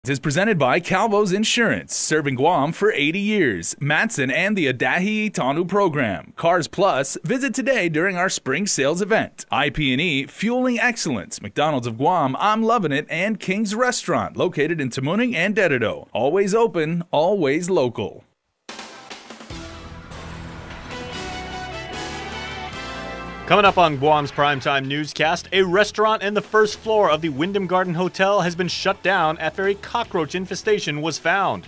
Is presented by Calvo's Insurance, serving Guam for 80 years. Matson and the Adahi Tanu program. Cars Plus, visit today during our spring sales event. IP&E, fueling excellence. McDonald's of Guam, I'm Loving It, and King's Restaurant, located in Tamuning and Dededo. Always open, always local. Coming up on Guam's Primetime Newscast, a restaurant in the first floor of the Wyndham Garden Hotel has been shut down after a cockroach infestation was found.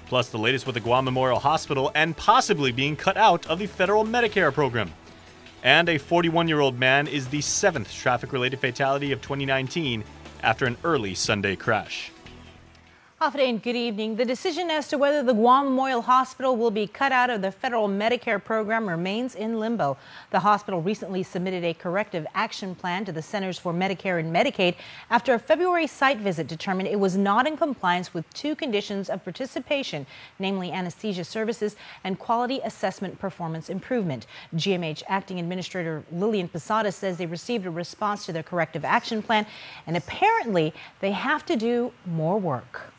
Plus, the latest with the Guam Memorial Hospital and possibly being cut out of the federal Medicare program. And a 41-year-old man is the 7th traffic-related fatality of 2019 after an early Sunday crash. Hafa and good evening. The decision as to whether the Guam Memorial Hospital will be cut out of the federal Medicare program remains in limbo. The hospital recently submitted a corrective action plan to the Centers for Medicare and Medicaid after a February site visit determined it was not in compliance with 2 conditions of participation, namely anesthesia services and quality assessment performance improvement. GMH Acting Administrator Lillian Posada says they received a response to their corrective action plan, and apparently they have to do more work.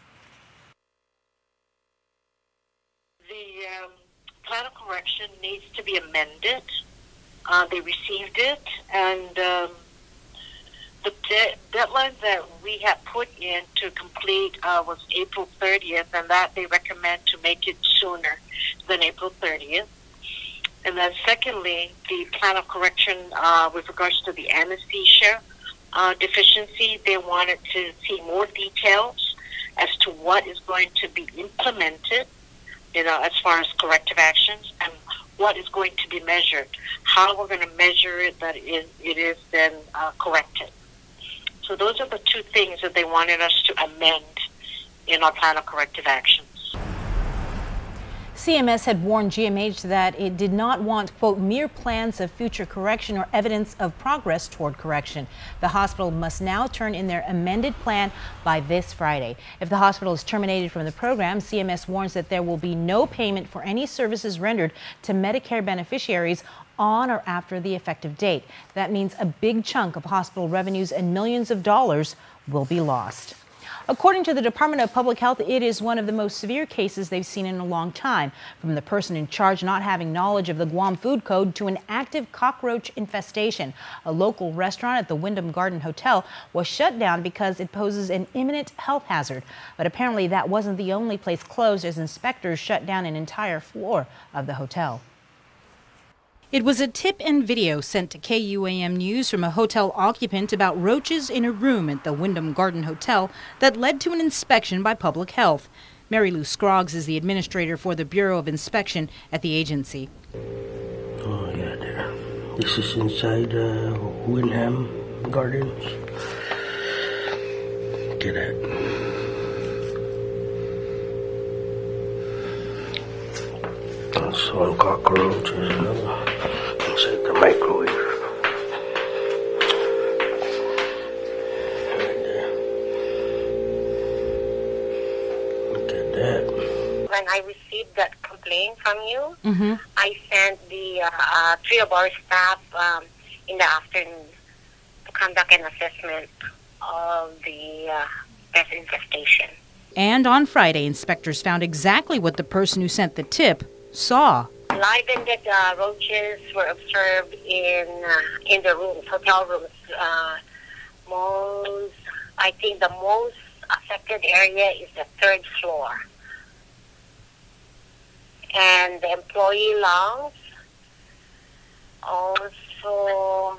The plan of correction needs to be amended. They received it, and the deadline that we had put in to complete was April 30th, and that they recommend to make it sooner than April 30th. And then secondly, the plan of correction with regards to the anesthesia deficiency, they wanted to see more details as to what is going to be implemented, as far as corrective actions, and what is going to be measured, how we're going to measure it that it is then corrected. So those are the 2 things that they wanted us to amend in our plan of corrective actions. CMS had warned GMH that it did not want, quote, mere plans of future correction or evidence of progress toward correction. The hospital must now turn in their amended plan by this Friday. If the hospital is terminated from the program, CMS warns that there will be no payment for any services rendered to Medicare beneficiaries on or after the effective date. That means a big chunk of hospital revenues and millions of dollars will be lost. According to the Department of Public Health, it is one of the most severe cases they've seen in a long time, from the person in charge not having knowledge of the Guam Food Code to an active cockroach infestation. A local restaurant at the Wyndham Garden Hotel was shut down because it poses an imminent health hazard. But apparently that wasn't the only place closed, as inspectors shut down an entire floor of the hotel. It was a tip and video sent to KUAM News from a hotel occupant about roaches in a room at the Wyndham Garden Hotel that led to an inspection by Public Health. Mary Lou Scroggs is the administrator for the Bureau of Inspection at the agency. Oh, yeah, there. This is inside Wyndham Gardens. Get it. That's one cockroach. There's another inside the microwave. Right there. Look at that. When I received that complaint from you, I sent the 3 of our staff in the afternoon to conduct an assessment of the pest infestation. And on Friday, inspectors found exactly what the person who sent the tip saw. Live-ended roaches were observed in the rooms, hotel rooms. I think the most affected area is the 3rd floor. And the employee lounge, also,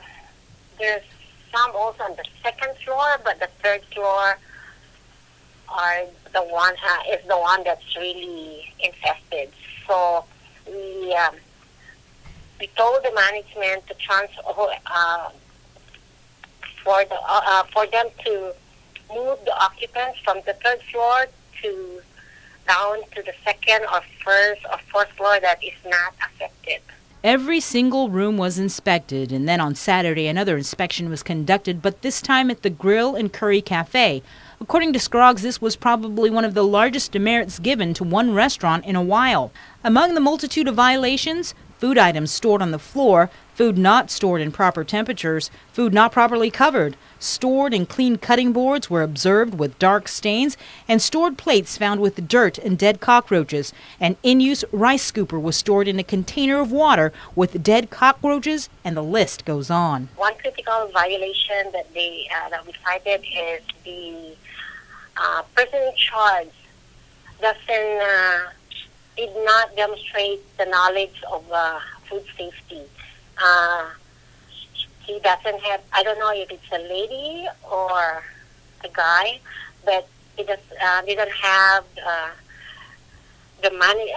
there's some also on the 2nd floor, but the 3rd floor is the one that's really infested. So we told the management to transfer for them to move the occupants from the 3rd floor to down to the 2nd or 1st or 4th floor that is not affected. Every single room was inspected, and then on Saturday another inspection was conducted, but this time at the Grill and Curry Cafe. According to Scroggs, this was probably one of the largest demerits given to one restaurant in a while. Among the multitude of violations, food items stored on the floor food not stored in proper temperatures, food not properly covered, stored and clean cutting boards were observed with dark stains, and stored plates found with dirt and dead cockroaches. An in-use rice scooper was stored in a container of water with dead cockroaches, and the list goes on. One critical violation that we cited is the person in charge did not demonstrate the knowledge of food safety. He doesn't have, I don't know if it's a lady or a guy, but they don't have the money,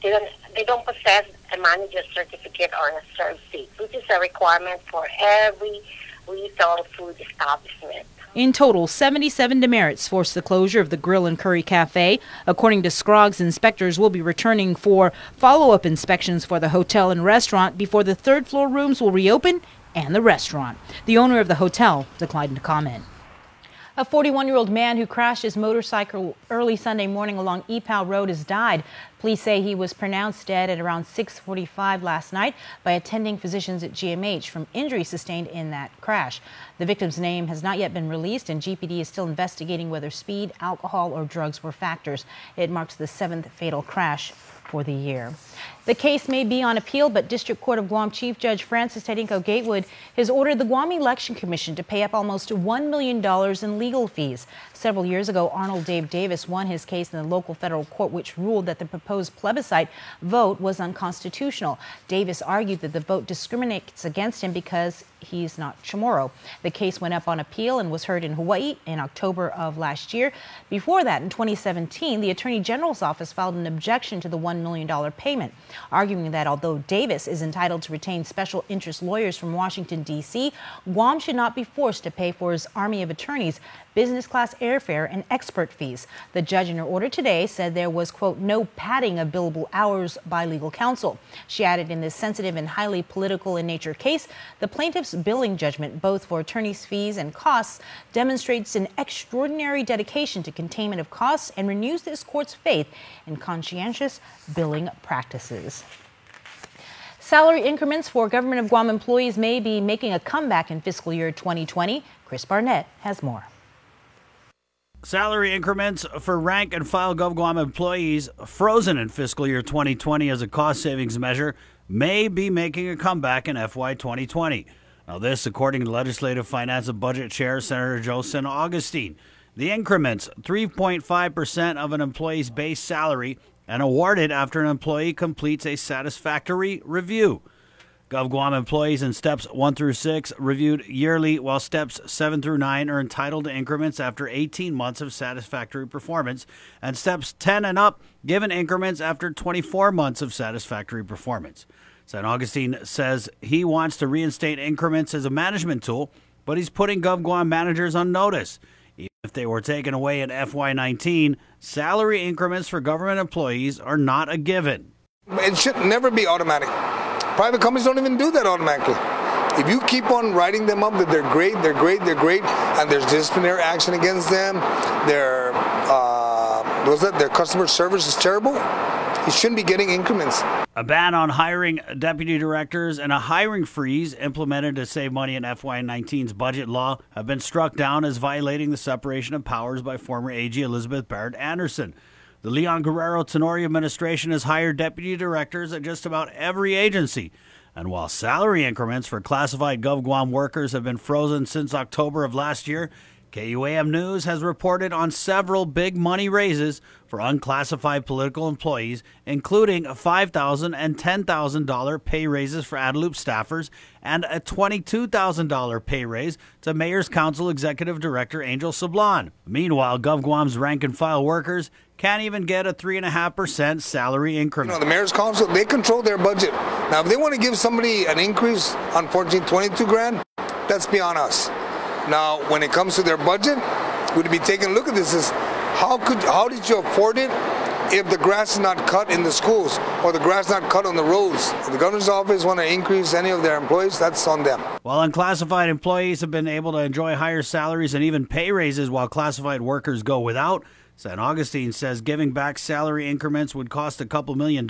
they don't possess a manager's certificate or a serve sheet, which is a requirement for every retail food establishment. In total, 77 demerits forced the closure of the Grill and Curry Cafe. According to Scroggs, inspectors will be returning for follow-up inspections for the hotel and restaurant before the third-floor rooms will reopen and the restaurant. The owner of the hotel declined to comment. A 41-year-old man who crashed his motorcycle early Sunday morning along Ipao Road has died. Police say he was pronounced dead at around 6:45 last night by attending physicians at GMH from injuries sustained in that crash. The victim's name has not yet been released, and GPD is still investigating whether speed, alcohol, or drugs were factors. It marks the 7th fatal crash for the year. The case may be on appeal, but District Court of Guam Chief Judge Francis Tedinko Gatewood has ordered the Guam Election Commission to pay up almost $1 million in legal fees. Several years ago, Arnold Dave Davis won his case in the local federal court, which ruled that the proposed plebiscite vote was unconstitutional. Davis argued that the vote discriminates against him because he's not Chamorro. The case went up on appeal and was heard in Hawaii in October of last year. Before that, in 2017, the Attorney General's office filed an objection to the $1 million payment, arguing that although Davis is entitled to retain special interest lawyers from Washington, D.C., Guam should not be forced to pay for his army of attorneys business class airfare and expert fees. The judge in her order today said there was, quote, no padding of billable hours by legal counsel. She added, in this sensitive and highly political in nature case, the plaintiff's billing judgment, both for attorneys' fees and costs, demonstrates an extraordinary dedication to containment of costs and renews this court's faith in conscientious billing practices. Salary increments for Government of Guam employees may be making a comeback in fiscal year 2020. Chris Barnett has more. Salary increments for rank and file GovGuam employees frozen in fiscal year 2020 as a cost savings measure may be making a comeback in FY 2020. Now this, according to Legislative Finance and Budget Chair Senator Joseph Augustine. The increments, 3.5% of an employee's base salary, and awarded after an employee completes a satisfactory review. GovGuam employees in steps 1 through 6 reviewed yearly, while steps 7 through 9 are entitled to increments after 18 months of satisfactory performance, and steps 10 and up given increments after 24 months of satisfactory performance. St. Augustine says he wants to reinstate increments as a management tool, but he's putting GovGuam managers on notice. Even if they were taken away in FY19, salary increments for government employees are not a given. It should never be automatic. Private companies don't even do that automatically. If you keep on writing them up that they're great, and there's disciplinary action against them, their customer service is terrible, you shouldn't be getting increments. A ban on hiring deputy directors and a hiring freeze implemented to save money in FY19's budget law have been struck down as violating the separation of powers by former AG Elizabeth Barrett Anderson. The Leon Guerrero Tenorio administration has hired deputy directors at just about every agency. And while salary increments for classified GovGuam workers have been frozen since October of last year, KUAM News has reported on several big money raises for unclassified political employees, including $5,000 and $10,000 pay raises for Adelup staffers and a $22,000 pay raise to Mayor's Council Executive Director Angel Sablan. Meanwhile, GovGuam's rank and file workers can't even get a 3.5% salary increment. The Mayor's Council, they control their budget. Now, if they want to give somebody an increase on 22 grand, that's beyond us. Now, when it comes to their budget, we'd be taking a look at this as how did you afford it if the grass is not cut in the schools or the grass not cut on the roads? If the governor's office want to increase any of their employees, that's on them. While unclassified employees have been able to enjoy higher salaries and even pay raises while classified workers go without, San Augustine says giving back salary increments would cost a couple $1 million,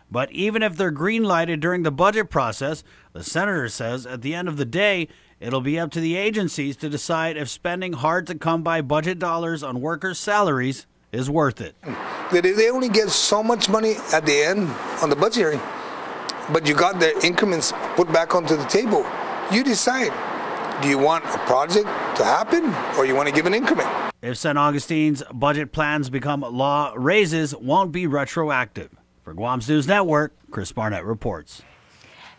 but even if they're green-lighted during the budget process, the senator says at the end of the day, it'll be up to the agencies to decide if spending hard-to-come-by budget dollars on workers' salaries is worth it. They only get so much money at the end on the budget hearing, but you got their increments put back onto the table. You decide. Do you want a project to happen, or you want to give an increment? If San Augustine's budget plans become law, raises won't be retroactive. For Guam's News Network, Chris Barnett reports.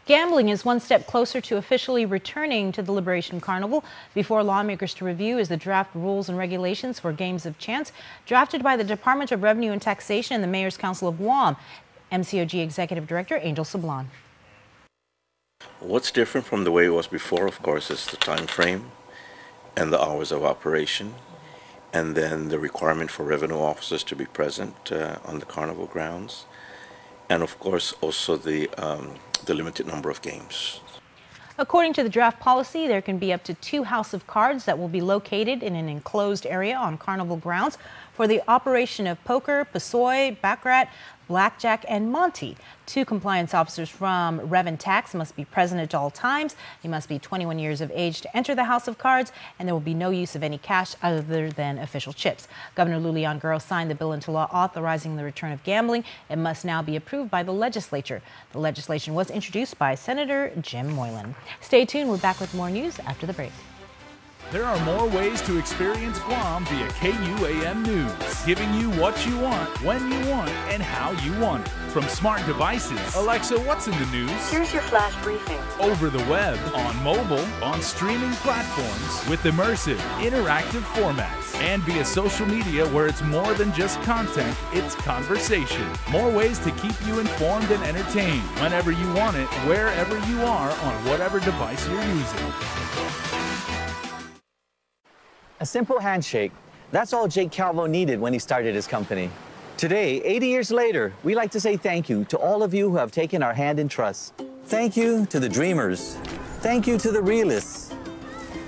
Gambling is one step closer to officially returning to the Liberation Carnival. Before lawmakers to review is the draft rules and regulations for games of chance, drafted by the Department of Revenue and Taxation and the Mayor's Council of Guam. MCOG Executive Director Angel Sablan. What's different from the way it was before, of course, is the time frame and the hours of operation, and then the requirement for revenue officers to be present on the carnival grounds, and of course also the limited number of games. According to the draft policy, there can be up to 2 house of cards that will be located in an enclosed area on carnival grounds for the operation of poker, pasoy, baccarat, blackjack, and monte. 2 compliance officers from Rev and Tax must be present at all times. They must be 21 years of age to enter the house of cards, and there will be no use of any cash other than official chips. Governor Lulian Guerrero signed the bill into law authorizing the return of gambling. It must now be approved by the legislature. The legislation was introduced by Senator Jim Moylan. Stay tuned. We're back with more news after the break. There are more ways to experience Guam via KUAM News, giving you what you want, when you want, and how you want it. From smart devices, Alexa, what's in the news? Here's your flash briefing. Over the web, on mobile, on streaming platforms, with immersive, interactive formats, and via social media where it's more than just content, it's conversation. More ways to keep you informed and entertained whenever you want it, wherever you are, on whatever device you're using. A simple handshake. That's all Jake Calvo needed when he started his company. Today, 80 years later, we like to say thank you to all of you who have taken our hand in trust. Thank you to the dreamers. Thank you to the realists.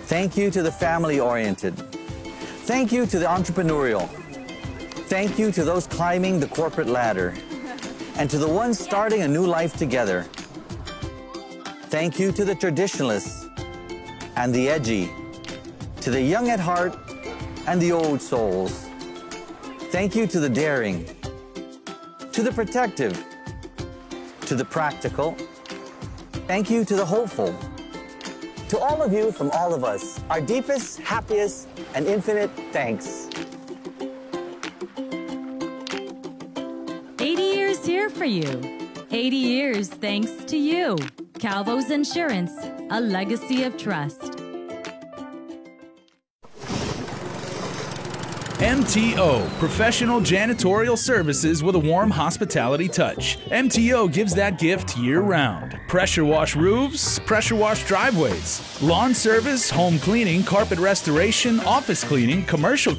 Thank you to the family-oriented. Thank you to the entrepreneurial. Thank you to those climbing the corporate ladder. And to the ones starting a new life together. Thank you to the traditionalists and the edgy. To the young at heart and the old souls. Thank you to the daring, to the protective, to the practical. Thank you to the hopeful. To all of you from all of us, our deepest, happiest, and infinite thanks. 80 years here for you. 80 years thanks to you. Calvo's Insurance, a legacy of trust. MTO, professional janitorial services with a warm hospitality touch. MTO gives that gift year-round. Pressure wash roofs, pressure wash driveways, lawn service, home cleaning, carpet restoration, office cleaning, commercial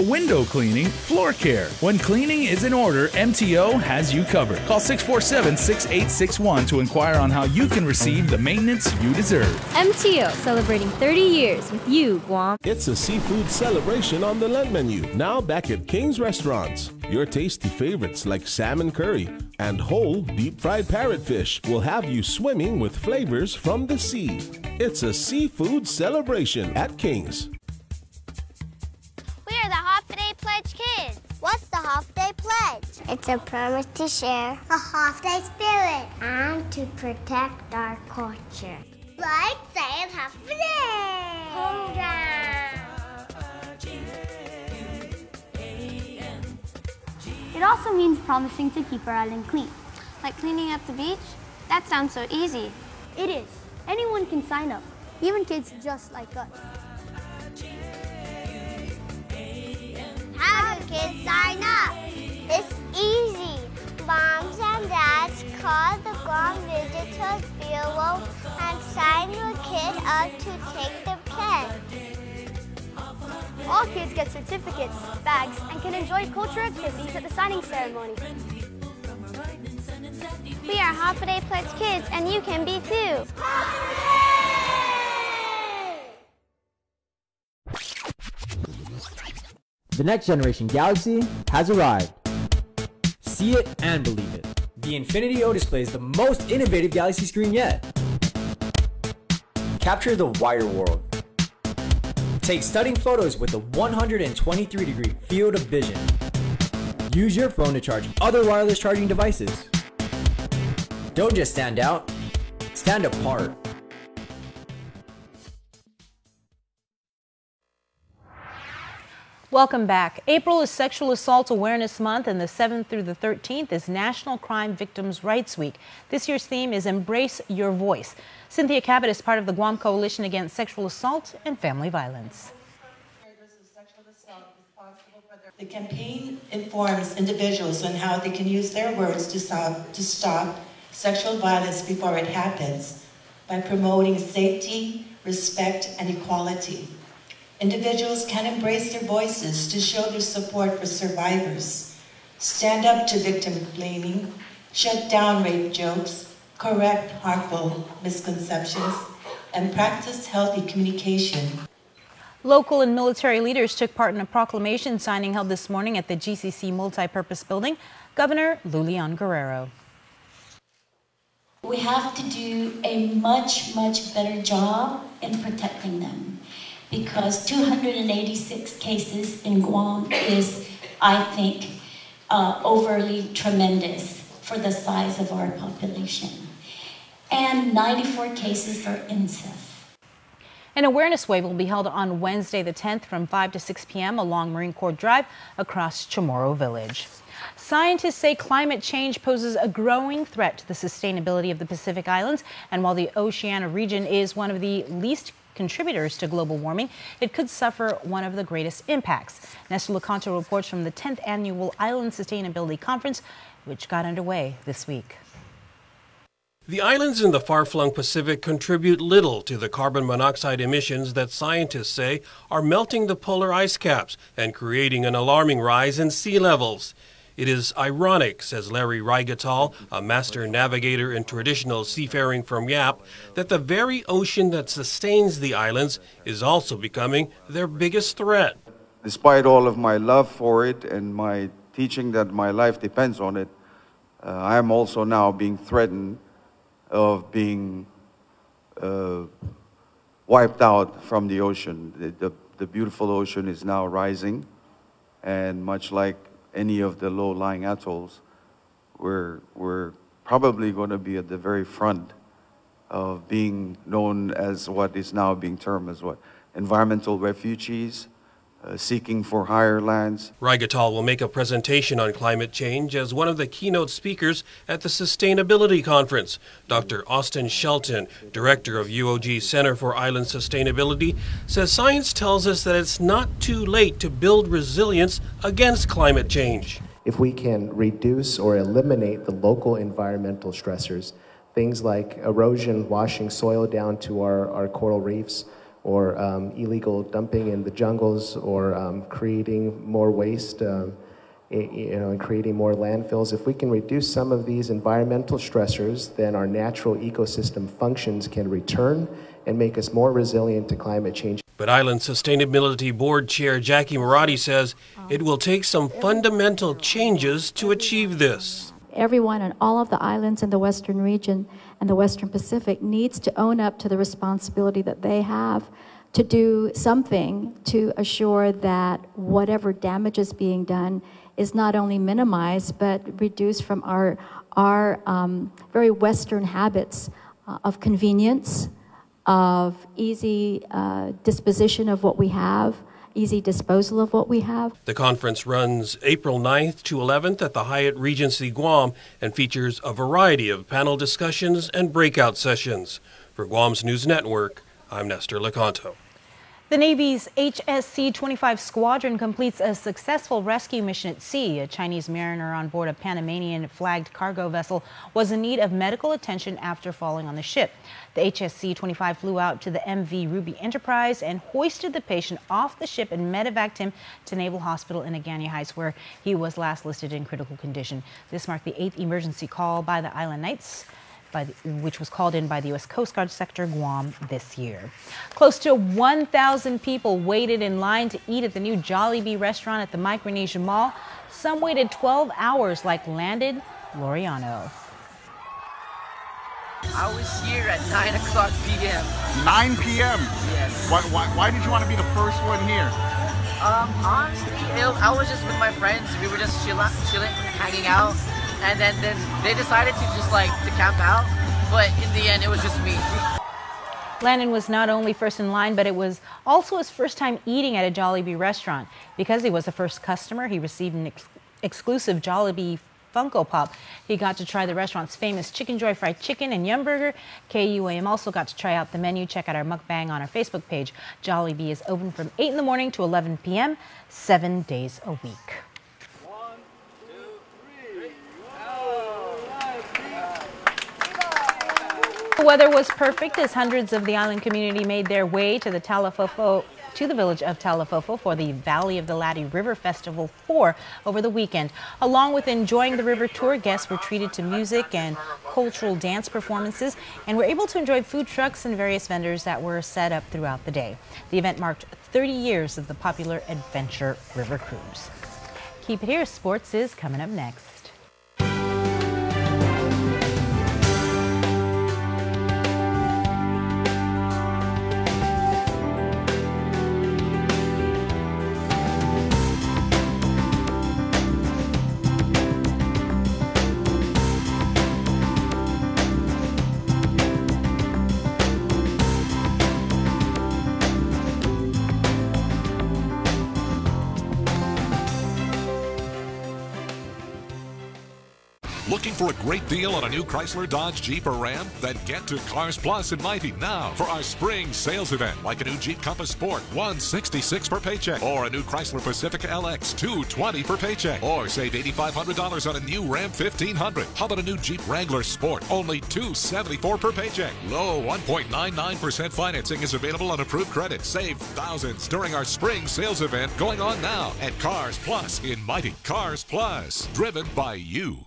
window cleaning, floor care. When cleaning is in order, MTO has you covered. Call 647-6861 to inquire on how you can receive the maintenance you deserve. MTO, celebrating 30 years with you, Guam. It's a seafood celebration on the Lent menu, now back at King's Restaurants. Your tasty favorites like salmon curry and whole deep-fried parrotfish will have you swimming with flavors from the sea. It's a seafood celebration at King's. We are the Half Day Pledge Kids. What's the Half Day Pledge? It's a promise to share a Half Day spirit and to protect our culture. Like saying Happy Day! Home down! It also means promising to keep our island clean. Like cleaning up the beach? That sounds so easy. It is. Anyone can sign up, even kids just like us. Have your kids sign up. It's easy. Moms and dads call the Guam Visitors Bureau and sign your kid up to take the pledge. All kids get certificates, bags, and can enjoy cultural activities at the signing ceremony. We are Half a Day Pledge Kids, and you can be too. The next generation Galaxy has arrived. See it and believe it. The Infinity O displays the most innovative Galaxy screen yet. Capture the wider world. Take stunning photos with a 123-degree field of vision. Use your phone to charge other wireless charging devices. Don't just stand out, stand apart. Welcome back. April is Sexual Assault Awareness Month, and the 7th through the 13th is National Crime Victims' Rights Week. This year's theme is Embrace Your Voice. Cynthia Cabot is part of the Guam Coalition Against Sexual Assault and Family Violence. The campaign informs individuals on how they can use their words to stop sexual violence before it happens by promoting safety, respect, and equality. Individuals can embrace their voices to show their support for survivors, stand up to victim blaming, shut down rape jokes, correct harmful misconceptions, and practice healthy communication. Local and military leaders took part in a proclamation signing held this morning at the GCC Multipurpose Building. Governor Lulian Guerrero. We have to do a much better job in protecting them, because 286 cases in Guam is, I think, overly tremendous for the size of our population. And 94 cases are incest. An awareness wave will be held on Wednesday the 10th from 5 to 6 p.m. along Marine Corps Drive across Chamorro Village. Scientists say climate change poses a growing threat to the sustainability of the Pacific Islands, and while the Oceania region is one of the least contributors to global warming, it could suffer one of the greatest impacts. Nestor Lecanto reports from the 10th Annual Island Sustainability Conference, which got underway this week. The islands in the far-flung Pacific contribute little to the carbon monoxide emissions that scientists say are melting the polar ice caps and creating an alarming rise in sea levels. It is ironic, says Larry Reigatal, a master navigator in traditional seafaring from Yap, that the very ocean that sustains the islands is also becoming their biggest threat. Despite all of my love for it and my teaching that my life depends on it, I am also now being threatened of being wiped out from the ocean. The beautiful ocean is now rising, and much like any of the low-lying atolls, we're probably going to be at the very front of being known as what is now being termed as what? Environmental refugees, seeking for higher lands. Reigatal will make a presentation on climate change as one of the keynote speakers at the Sustainability Conference. Dr. Austin Shelton, director of UOG's Center for Island Sustainability, says science tells us that it's not too late to build resilience against climate change. If we can reduce or eliminate the local environmental stressors, things like erosion washing soil down to our coral reefs, or illegal dumping in the jungles, or creating more waste, and creating more landfills. If we can reduce some of these environmental stressors, then our natural ecosystem functions can return and make us more resilient to climate change. But Island Sustainability Board Chair Jackie Marati says it will take some fundamental changes to achieve this. Everyone on all of the islands in the Western region and the Western Pacific needs to own up to the responsibility that they have to do something to assure that whatever damage is being done is not only minimized but reduced from our very Western habits of convenience, of easy disposition of what we have, easy disposal of what we have. The conference runs April 9th to 11th at the Hyatt Regency Guam and features a variety of panel discussions and breakout sessions. For Guam's News Network, I'm Nestor Lecanto. The Navy's HSC-25 squadron completes a successful rescue mission at sea. A Chinese mariner on board a Panamanian-flagged cargo vessel was in need of medical attention after falling on the ship. The HSC-25 flew out to the MV Ruby Enterprise and hoisted the patient off the ship and medevaced him to Naval Hospital in Agani Heights, where he was last listed in critical condition. This marked the 8th emergency call by the Island Knights. which was called in by the U.S. Coast Guard Sector Guam this year. Close to 1,000 people waited in line to eat at the new Jollibee restaurant at the Micronesia Mall. Some waited 12 hours like Landon Loriano. I was here at 9 o'clock p.m. 9 p.m.? Yes. Why did you want to be the first one here? Honestly, I was just with my friends. We were just chilling, hanging out. And then they decided to just to camp out. But in the end, it was just me. Landon was not only first in line, but it was also his first time eating at a Jollibee restaurant. Because he was the first customer, he received an exclusive Jollibee Funko Pop. He got to try the restaurant's famous Chicken Joy fried chicken and yum burger. KUAM also got to try out the menu. Check out our mukbang on our Facebook page. Jollibee is open from 8 in the morning to 11 p.m., 7 days a week. The weather was perfect as hundreds of the island community made their way to the village of Talafofo for the Valley of the Lati River Festival 4 over the weekend. Along with enjoying the river tour, guests were treated to music and cultural dance performances and were able to enjoy food trucks and various vendors that were set up throughout the day. The event marked 30 years of the popular adventure river cruise. Keep it here. Sports is coming up next. Looking for a great deal on a new Chrysler, Dodge, Jeep, or Ram? Then get to Cars Plus in Mighty now for our spring sales event. Like a new Jeep Compass Sport, $166 per paycheck. Or a new Chrysler Pacifica LX, $220 per paycheck. Or save $8,500 on a new Ram 1500. How about a new Jeep Wrangler Sport? Only $274 per paycheck. Low 1.99% financing is available on approved credit. Save thousands during our spring sales event going on now at Cars Plus in Mighty. Cars Plus, driven by you.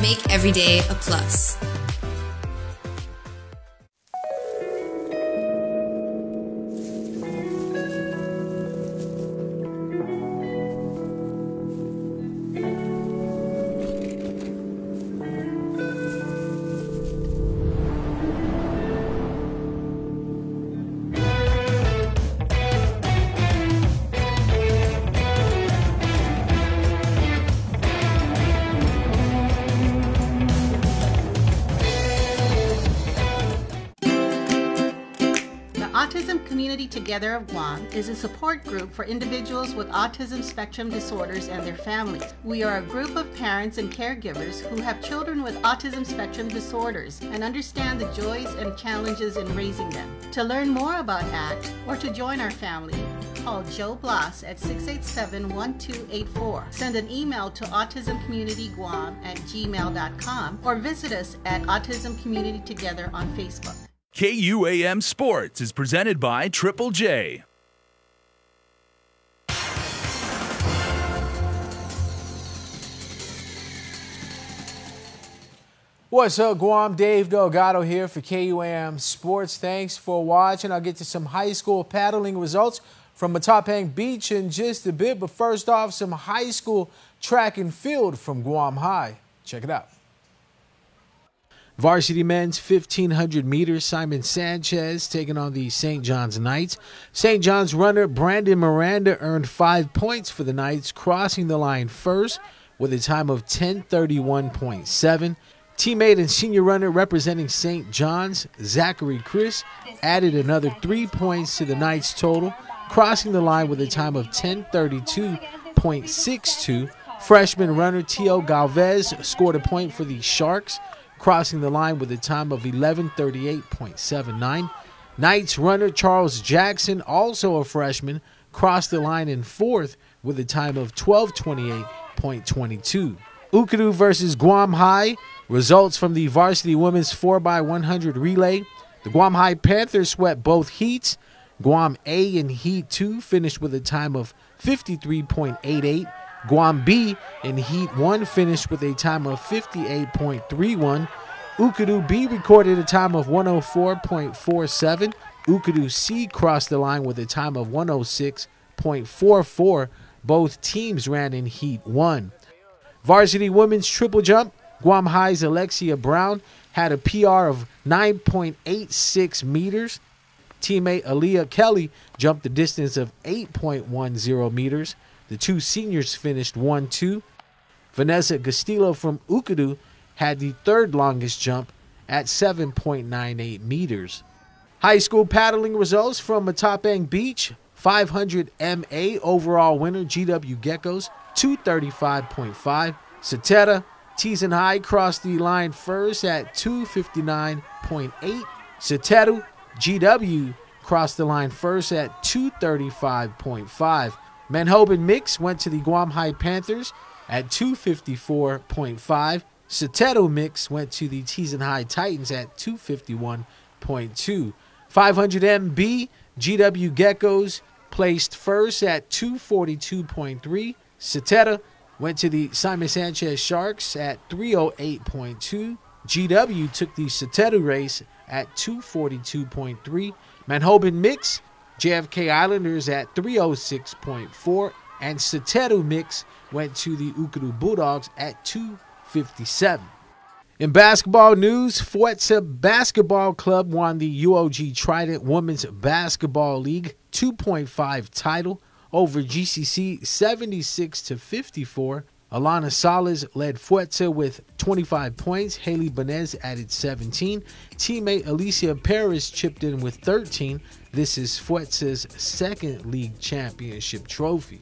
Make every day a plus. Autism Community Together of Guam is a support group for individuals with autism spectrum disorders and their families. We are a group of parents and caregivers who have children with autism spectrum disorders and understand the joys and challenges in raising them. To learn more about ACT or to join our family, call Joe Blas at 687-1284. Send an email to autismcommunityguam@gmail.com or visit us at Autism Community Together on Facebook. KUAM Sports is presented by Triple J. What's up, Guam? Dave Delgado here for KUAM Sports. Thanks for watching. I'll get to some high school paddling results from Matapang Beach in just a bit. But first off, some high school track and field from Guam High. Check it out. Varsity men's 1,500 meters, Simon Sanchez taking on the St. John's Knights. St. John's runner Brandon Miranda earned 5 points for the Knights, crossing the line first with a time of 10:31.7. Teammate and senior runner representing St. John's, Zachary Chris, added another 3 points to the Knights' total, crossing the line with a time of 10:32.62. Freshman runner Tio Galvez scored a point for the Sharks, crossing the line with a time of 11:38.79. Knights runner Charles Jackson, also a freshman, crossed the line in fourth with a time of 12:28.22. Ukadu versus Guam High. Results from the varsity women's 4x100 relay. The Guam High Panthers swept both heats. Guam A in Heat 2 finished with a time of 53.88. Guam B in Heat 1 finished with a time of 58.31. Ukadu B recorded a time of 104.47. Ukadu C crossed the line with a time of 106.44. Both teams ran in Heat 1. Varsity women's triple jump. Guam High's Alexia Brown had a PR of 9.86 meters. Teammate Aaliyah Kelly jumped the distance of 8.10 meters. The two seniors finished 1-2. Vanessa Castillo from Ukadu had the third longest jump at 7.98 meters. High school paddling results from Matapang Beach. 500 MA overall winner GW Geckos, 235.5. Sateta Teason High crossed the line first at 259.8. Sateru GW crossed the line first at 235.5. Manhoban Mix went to the Guam High Panthers at 254.5. Sateru Mix went to the Teason High Titans at 251.2. 500 MB GW Geckos placed first at 242.3. Sateta went to the Simon Sanchez Sharks at 308.2. GW took the Sateru race at 242.3. Manhoban Mix, JFK Islanders at 306.4. And Sateru Mix went to the Ukadu Bulldogs at 257. In basketball news, Fuerza Basketball Club won the UOG Trident Women's Basketball League 2.5 title over GCC 76-54. Alana Salas led Fuerza with 25 points. Haley Benez added 17. Teammate Alicia Paris chipped in with 13. This is Fuerza's second league championship trophy.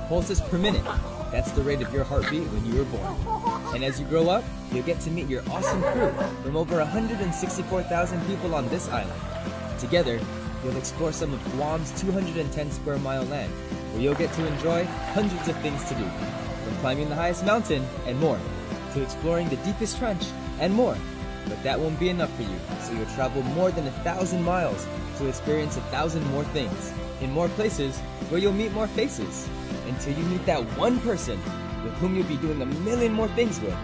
Pulses per minute. That's the rate of your heartbeat when you were born. And as you grow up, you'll get to meet your awesome crew from over 164,000 people on this island. Together, you'll explore some of Guam's 210 square mile land, where you'll get to enjoy hundreds of things to do, from climbing the highest mountain and more, to exploring the deepest trench and more. But that won't be enough for you, so you'll travel more than 1,000 miles to experience 1,000 more things, in more places where you'll meet more faces, until you meet that one person with whom you'll be doing 1,000,000 more things with,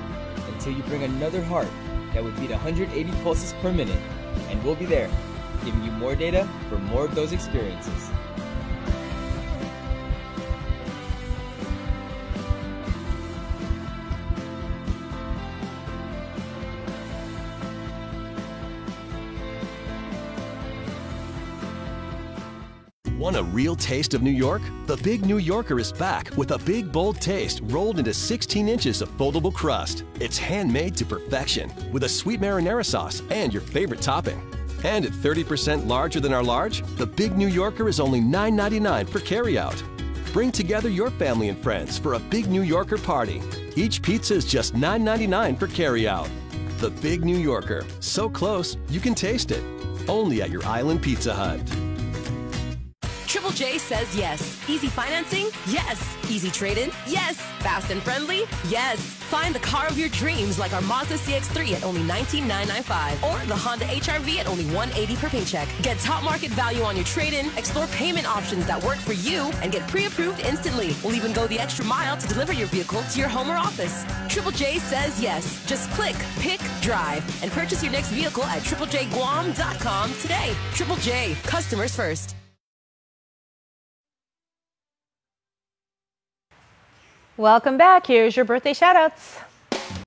until you bring another heart that would beat 180 pulses per minute, and we'll be there, giving you more data for more of those experiences. Want a real taste of New York? The Big New Yorker is back with a big, bold taste rolled into 16 inches of foldable crust. It's handmade to perfection with a sweet marinara sauce and your favorite topping. And at 30% larger than our large, the Big New Yorker is only $9.99 for carryout. Bring together your family and friends for a Big New Yorker party. Each pizza is just $9.99 for carryout. The Big New Yorker, so close you can taste it. Only at your Island Pizza Hut. Triple J says yes. Easy financing? Yes. Easy trade-in? Yes. Fast and friendly? Yes. Find the car of your dreams like our Mazda CX-3 at only $19,995 or the Honda HR-V at only $180 per paycheck. Get top market value on your trade-in, explore payment options that work for you, and get pre-approved instantly. We'll even go the extra mile to deliver your vehicle to your home or office. Triple J says yes. Just click, pick, drive, and purchase your next vehicle at triplejguam.com today. Triple J, customers first. Welcome back. Here's your birthday shoutouts.